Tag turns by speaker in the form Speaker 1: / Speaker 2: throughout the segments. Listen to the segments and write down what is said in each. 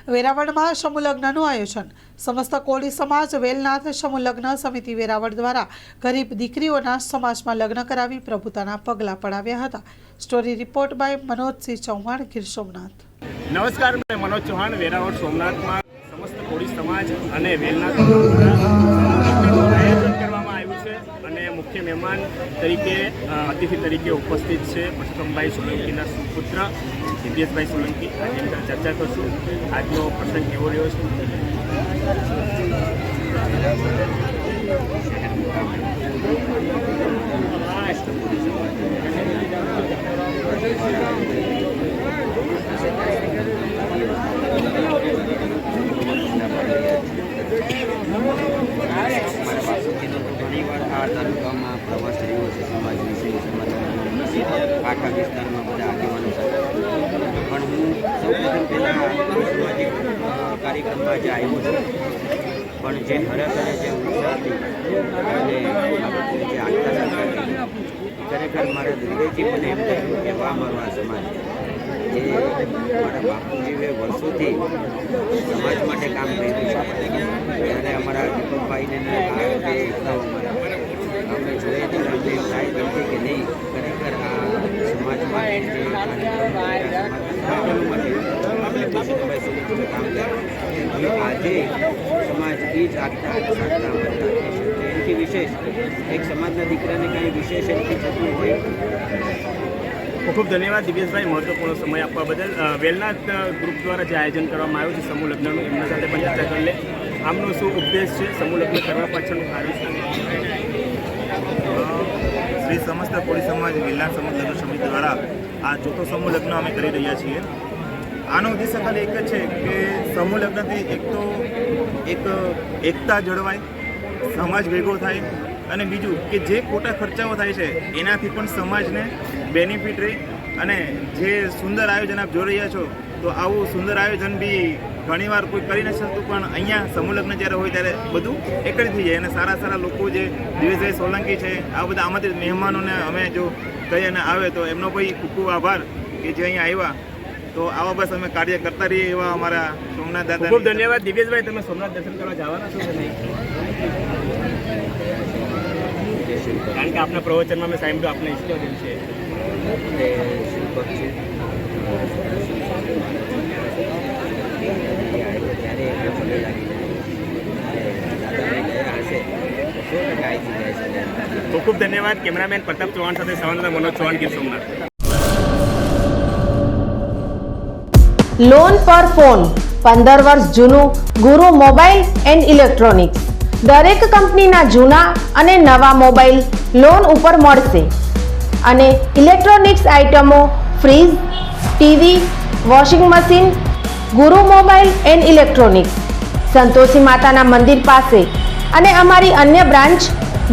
Speaker 1: વેરાવળમાં સમૂહ લગ્નનું આયોજન। સમસ્ત કોળી સમાજ વેલનાથ સમૂહ લગ્ન સમિતિ વેરાવળ દ્વારા ગરીબ દીકરીઓના સમાજમાં લગ્ન કરાવી પ્રભુતાના પગલાં પડાવ્યા હતા। Story report by Manojsinh Chauhan, Gir Somnath.
Speaker 2: નમસ્કાર, मैं मनोज चौहान वेरावળ સોમનાથમાં समस्त कोળી समाज અને વેલનાથ આયોજન કરવામાં આવ્યું છે અને મુખ્ય મહેમાન તરીકે અતિથિ તરીકે ઉપસ્થિત છે પરસોત્તમભાઈ સોલંકીના સુપુત્ર દિવ્યેશભાઈ સોલંકી। આજે ચર્ચા કરશું આજનો પ્રસંગ કેવો રહ્યો છે।
Speaker 3: તાલુકામાં પ્રવાસ રહ્યો છે સમાજ વિશે આખા વિસ્તારમાં બધા આગેવાનો સાથે પણ હું સૌપ્રથમ પહેલાં સામાજિક કાર્યક્રમમાં જે આવ્યો છું પણ જે હરખ અને જે ઉત્સાહથી અને બાબતની જે આગતા સાથે ખરેખર મારા હૃદયથી મને એમ થયું કે વાહ મારો આ સમાજ જે મારા બાપુજીએ વર્ષોથી સમાજ માટે કામ કર્યું છે। ત્યારે અમારા દીપકભાઈને આ બે એકતાઓ અમે જોઈએ ત્યારે અમને એમ થાય નથી કે નહીં ખરેખર આ સમાજ માટે જે આપણે પરસોત્તમભાઈ સોલંકીનું કામ કર્યું આજે સમાજ એ જ આગતા સાધના બનતા એનાથી વિશેષ એક સમાજના દીકરાને કાંઈ વિશેષ એનાથી થતું હોય।
Speaker 2: ખૂબ ધન્યવાદ દિવ્યેશભાઈ, મહત્વપૂર્ણ સમય આપવા બદલ। વેલનાથ ગ્રુપ દ્વારા જે આયોજન કરવામાં આવ્યું છે સમૂહ લગ્નનું, એમના સાથે પણ ચર્ચા કરી લે। આમનો શું ઉપદેશ છે સમૂહ લગ્ન કરવા પાછળનું કારણ છે?
Speaker 4: શ્રી સમસ્ત કોળી સમાજ વેલનાથ સમૂહ લગ્ન સમિતિ દ્વારા આ ચોથો સમૂહ લગ્ન અમે કરી રહ્યા છીએ। આનો ઉદ્દેશ્ય ખાલી એક જ છે કે સમૂહ લગ્નથી એક એકતા જળવાય, સમાજ ભેગો થાય અને બીજું કે જે ખોટા ખર્ચાઓ થાય છે એનાથી પણ સમાજને બેનિફિટ રહે। અને જે સુંદર આયોજન આપ જોઈ રહ્યા છો તો આવું સુંદર આયોજન બી ઘણીવાર કોઈ કરી નથી શકતું, પણ અહીંયા સમૂહ લગ્ન જ્યારે હોય ત્યારે બધું એકડી થઈ જાય અને સારા સારા લોકો જે દિવ્યેશભાઈ સોલંકી છે આ બધા આમંત્રિત મહેમાનોને અમે જો કહી અને આવે તો એમનો ભાઈ ખૂબ ખૂબ આભાર કે જે અહીંયા આવ્યા। તો આવા બસ અમે કાર્ય કરતા રહીએ એવા અમારા સોમનાથ દાદા।
Speaker 2: ખૂબ ધન્યવાદ દિવ્યેશભાઈ, તમે સોમનાથ દર્શન કરવા જવાના છો કે નહીં? કારણ કે આપના પ્રવચનમાં મેં સાંભળ્યું આપના ઇષ્ટદેવ છે ખૂબ ખૂબ ધન્યવાદ। કેમેરામેન પ્રતાપ ચૌહાણ સાથે સંવાદદાતા મનોજ ચૌહાણ, ગીર સોમનાથ।
Speaker 5: લોન પર ફોન 15 વર્ષ જૂનું ગુરુ મોબાઈલ એન્ડ ઇલેક્ટ્રોનિક્સ દરેક કંપનીના જૂના અને નવા મોબાઈલ લોન ઉપર મળશે અને ઇલેક્ટ્રોનિક્સ આઇટમો ફ્રીજ, ટીવી, વોશિંગ મશીન। ગુરુ મોબાઈલ એન્ડ ઇલેક્ટ્રોનિક્સ સંતોષી માતાના મંદિર પાસે અને અમારી અન્ય બ્રાન્ચ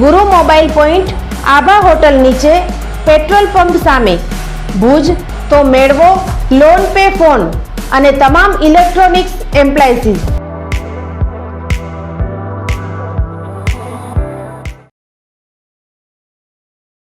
Speaker 5: ગુરુ મોબાઈલ પોઈન્ટ આભા હોટલ નીચે પેટ્રોલ પંપ સામે ભુજ। તો મેળવો લોન પે ફોન અને તમામ ઇલેક્ટ્રોનિક્સ એપ્લાયન્સીસ।